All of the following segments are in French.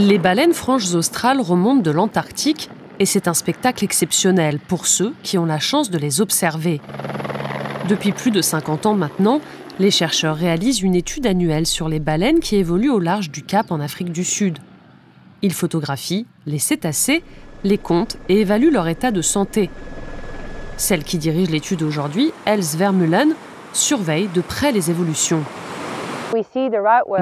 Les baleines franches australes remontent de l'Antarctique et c'est un spectacle exceptionnel pour ceux qui ont la chance de les observer. Depuis plus de 50 ans maintenant, les chercheurs réalisent une étude annuelle sur les baleines qui évoluent au large du Cap en Afrique du Sud. Ils photographient les cétacés, les comptent et évaluent leur état de santé. Celle qui dirige l'étude aujourd'hui, Els Vermeulen, surveille de près les évolutions.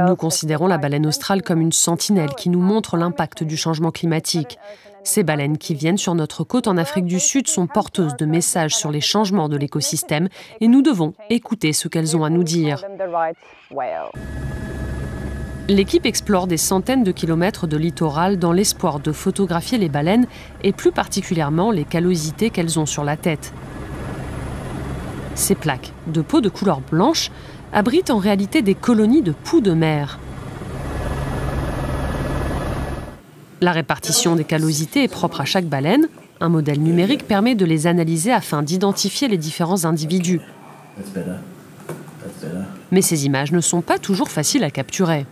Nous considérons la baleine australe comme une sentinelle qui nous montre l'impact du changement climatique. Ces baleines qui viennent sur notre côte en Afrique du Sud sont porteuses de messages sur les changements de l'écosystème et nous devons écouter ce qu'elles ont à nous dire. L'équipe explore des centaines de kilomètres de littoral dans l'espoir de photographier les baleines et plus particulièrement les callosités qu'elles ont sur la tête. Ces plaques de peau de couleur blanche abritent en réalité des colonies de poux de mer. La répartition des callosités est propre à chaque baleine. Un modèle numérique permet de les analyser afin d'identifier les différents individus. Mais ces images ne sont pas toujours faciles à capturer.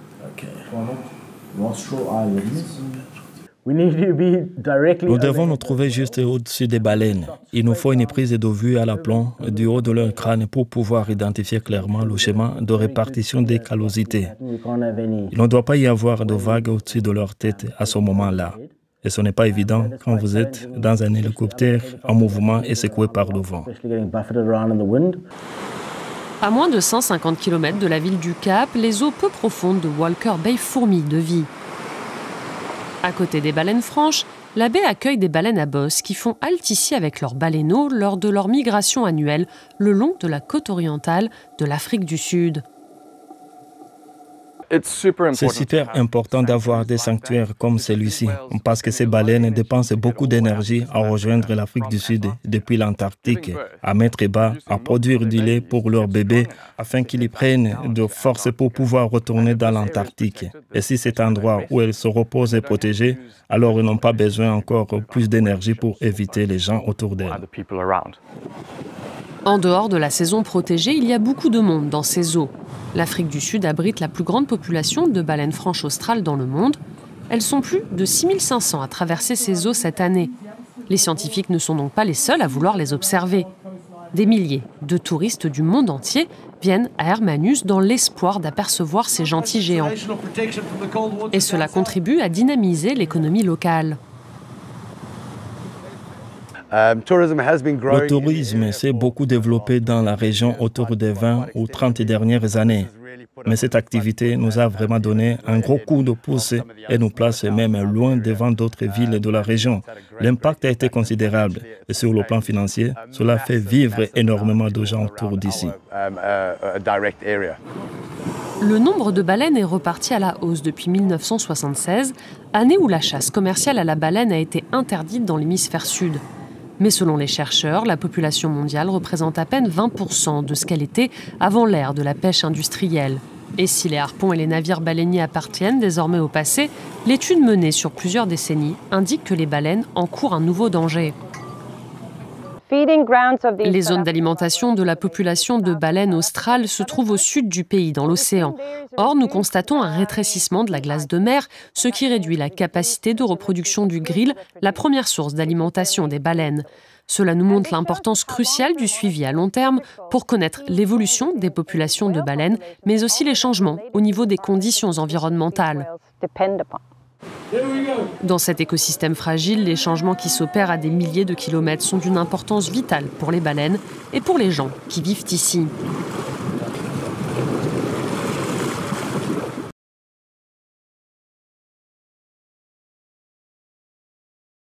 Nous devons nous trouver juste au-dessus des baleines. Il nous faut une prise de vue à l'aplomb du haut de leur crâne pour pouvoir identifier clairement le schéma de répartition des callosités. Il ne doit pas y avoir de vagues au-dessus de leur tête à ce moment-là. Et ce n'est pas évident quand vous êtes dans un hélicoptère en mouvement et secoué par le vent. À moins de 150 km de la ville du Cap, les eaux peu profondes de Walker Bay fourmillent de vie. À côté des baleines franches, la baie accueille des baleines à bosse qui font halte ici avec leurs baleineaux lors de leur migration annuelle le long de la côte orientale de l'Afrique du Sud. C'est super important d'avoir des sanctuaires comme celui-ci, parce que ces baleines dépensent beaucoup d'énergie à rejoindre l'Afrique du Sud depuis l'Antarctique, à mettre bas, à produire du lait pour leurs bébés, afin qu'ils prennent de force pour pouvoir retourner dans l'Antarctique. Et si cet endroit où elles se reposent est protégé, alors ils n'ont pas besoin encore plus d'énergie pour éviter les gens autour d'elles. En dehors de la saison protégée, il y a beaucoup de monde dans ces eaux. L'Afrique du Sud abrite la plus grande population de baleines franches australes dans le monde. Elles sont plus de 6500 à traverser ces eaux cette année. Les scientifiques ne sont donc pas les seuls à vouloir les observer. Des milliers de touristes du monde entier viennent à Hermanus dans l'espoir d'apercevoir ces gentils géants. Et cela contribue à dynamiser l'économie locale. Le tourisme s'est beaucoup développé dans la région autour des 20 ou 30 dernières années. Mais cette activité nous a vraiment donné un gros coup de pouce et nous place même loin devant d'autres villes de la région. L'impact a été considérable et sur le plan financier, cela fait vivre énormément de gens autour d'ici. Le nombre de baleines est reparti à la hausse depuis 1976, année où la chasse commerciale à la baleine a été interdite dans l'hémisphère sud. Mais selon les chercheurs, la population mondiale représente à peine 20% de ce qu'elle était avant l'ère de la pêche industrielle. Et si les harpons et les navires baleiniers appartiennent désormais au passé, l'étude menée sur plusieurs décennies indique que les baleines encourent un nouveau danger. Les zones d'alimentation de la population de baleines australes se trouvent au sud du pays, dans l'océan. Or, nous constatons un rétrécissement de la glace de mer, ce qui réduit la capacité de reproduction du krill, la première source d'alimentation des baleines. Cela nous montre l'importance cruciale du suivi à long terme pour connaître l'évolution des populations de baleines, mais aussi les changements au niveau des conditions environnementales. Dans cet écosystème fragile, les changements qui s'opèrent à des milliers de kilomètres sont d'une importance vitale pour les baleines et pour les gens qui vivent ici.